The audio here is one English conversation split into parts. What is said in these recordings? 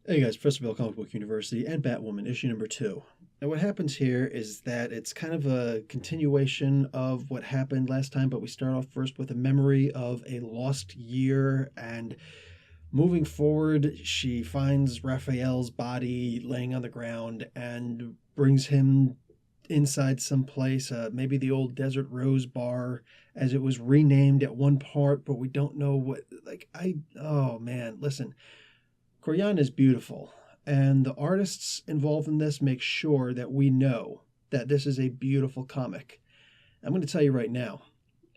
Hey guys, Professor Bill, Comic Book University, and Batwoman, issue number 2. Now, what happens here is that it's kind of a continuation of what happened last time, but we start off first with a memory of a lost year, and moving forward, she finds Raphael's body laying on the ground and brings him inside some place, maybe the old Desert Rose Bar, as it was renamed at one part, but we don't know what. Oh man, listen. Korean is beautiful, and the artists involved in this make sure that we know that this is a beautiful comic. I'm going to tell you right now,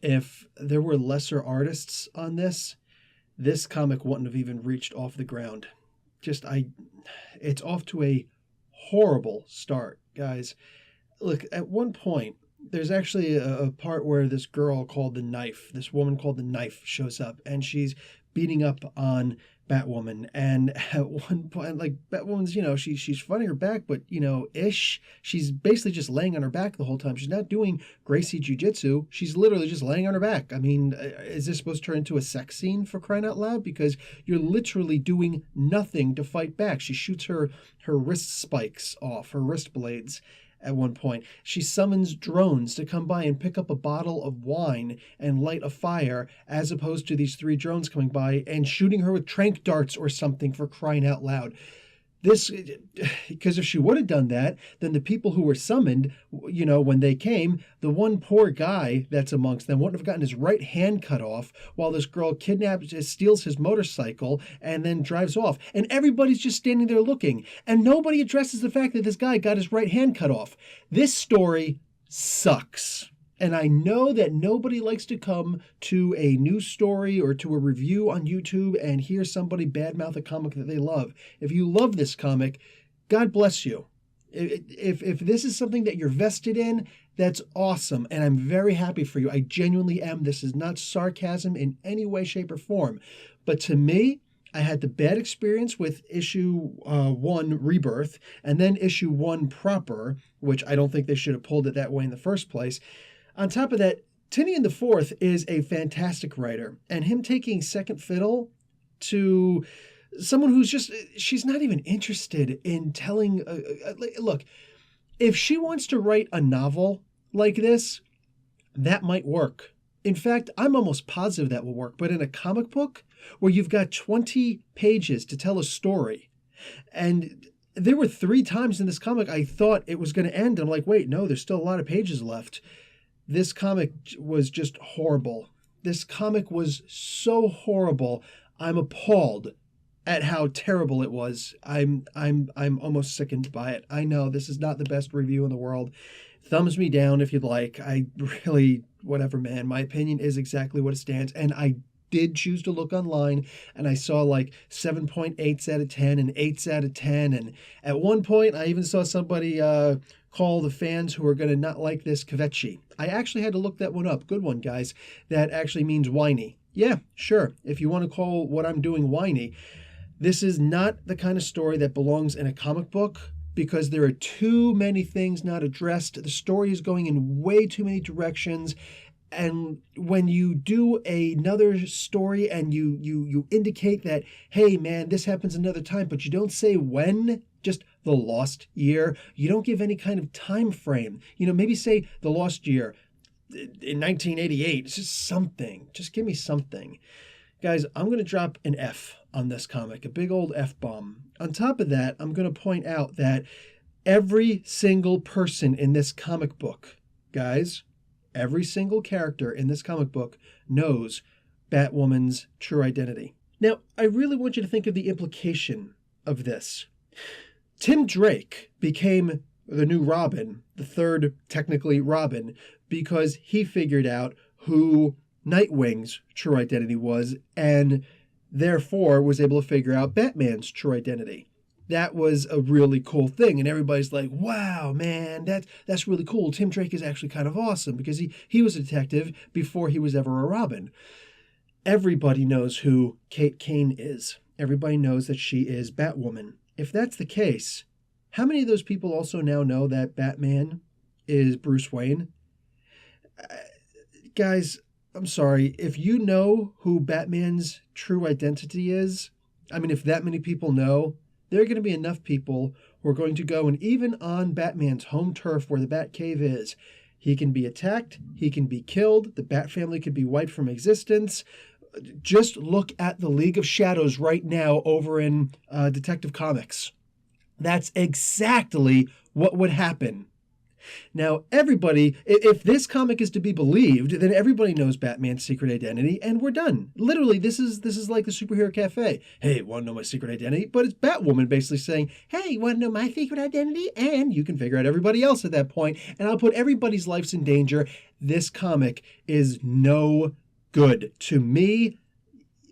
if there were lesser artists on this comic wouldn't have even reached off the ground. It's off to a horrible start, guys. Look, at one point, there's actually a part where this woman called the Knife, shows up, and she's beating up on Batwoman. And at one point, like, Batwoman's, she's fighting her back, but, she's basically just laying on her back the whole time. She's not doing Gracie Jiu-Jitsu. She's literally just laying on her back. I mean, is this supposed to turn into a sex scene, for crying out loud? Because you're literally doing nothing to fight back. She shoots her wrist spikes off, her wrist blades. At one point, she summons drones to come by and pick up a bottle of wine and light a fire, as opposed to these 3 drones coming by and shooting her with tranq darts or something, for crying out loud. Because if she would have done that, then the people who were summoned, when they came, the one poor guy that's amongst them wouldn't have gotten his right hand cut off, while this girl steals his motorcycle, and then drives off. And everybody's just standing there looking, and nobody addresses the fact that this guy got his right hand cut off. This story sucks. And I know that nobody likes to come to a news story or to a review on YouTube and hear somebody badmouth a comic that they love. If you love this comic, God bless you. If this is something that you're vested in, that's awesome. And I'm very happy for you. I genuinely am. This is not sarcasm in any way, shape, or form. But to me, I had the bad experience with issue 1 Rebirth, and then issue 1 proper, which I don't think they should have pulled it that way in the first place. On top of that, Tinian the Fourth is a fantastic writer, and him taking second fiddle to someone she's not even interested in telling. Look, if she wants to write a novel like this, that might work. In fact, I'm almost positive that will work. But in a comic book where you've got 20 pages to tell a story, and there were 3 times in this comic I thought it was going to end. I'm like, wait, no, there's still a lot of pages left. This comic was just horrible. This comic was so horrible. I'm appalled at how terrible it was. I'm almost sickened by it. I know this is not the best review in the world. Thumbs me down if you'd like. I really, whatever, man. My opinion is exactly what it stands. And I did choose to look online, and I saw like 7.8s out of 10 and 8s out of 10. And at one point, I even saw somebody call the fans who are going to not like this kvetchy. I actually had to look that one up. Good one, guys. That actually means whiny. Yeah, sure. If you want to call what I'm doing whiny, this is not the kind of story that belongs in a comic book, because there are too many things not addressed. The story is going in way too many directions. And when you do another story and you indicate that, hey man, this happens another time, but you don't say when, just the lost year. You don't give any kind of time frame. Maybe say the lost year in 1988. It's just something. Just give me something. Guys, I'm going to drop an F on this comic, a big old F-bomb. On top of that, I'm going to point out that every single person in this comic book, guys, every single character in this comic book knows Batwoman's true identity. Now, I really want you to think of the implication of this. Tim Drake became the new Robin, the third, technically, Robin, because he figured out who Nightwing's true identity was, and therefore was able to figure out Batman's true identity. That was a really cool thing, and everybody's like, wow, man, that's really cool. Tim Drake is actually kind of awesome, because he was a detective before he was ever a Robin. Everybody knows who Kate Kane is. Everybody knows that she is Batwoman. If that's the case, how many of those people also now know that Batman is Bruce Wayne? Guys, I'm sorry. If you know who Batman's true identity is, I mean, if that many people know, there are going to be enough people who are going to go, and even on Batman's home turf where the Batcave is, he can be attacked, he can be killed, the Bat family could be wiped from existence. Just look at the League of Shadows right now over in Detective Comics. That's exactly what would happen. Now, everybody, if this comic is to be believed, then everybody knows Batman's secret identity, and we're done. Literally, this is like the Superhero Cafe. Hey, want to know my secret identity? But it's Batwoman basically saying, hey, you want to know my secret identity? And you can figure out everybody else at that point, and I'll put everybody's lives in danger. This comic is no good. To me,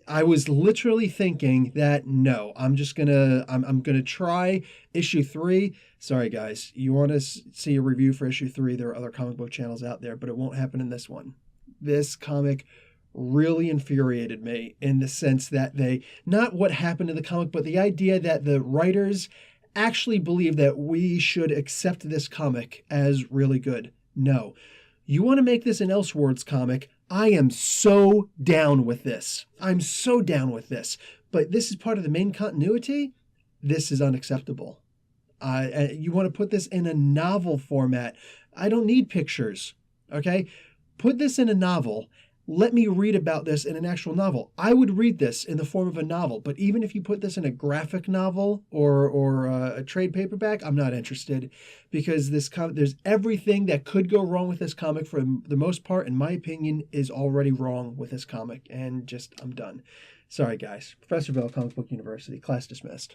I was literally thinking that no, I'm gonna try issue 3. Sorry guys, you want to see a review for issue 3? There are other comic book channels out there, but it won't happen in this one. This comic really infuriated me in the sense that not what happened in the comic, but the idea that the writers actually believe that we should accept this comic as really good. No. You want to make this an Elseworlds comic? I am so down with this. I'm so down with this. But this is part of the main continuity? This is unacceptable. You want to put this in a novel format? I don't need pictures, okay? Put this in a novel. Let me read about this in an actual novel. I would read this in the form of a novel, but even if you put this in a graphic novel or a trade paperback, I'm not interested, because there's everything that could go wrong with this comic for the most part, in my opinion, is already wrong with this comic, and I'm done. Sorry, guys. Professor Bell, Comic Book University. Class dismissed.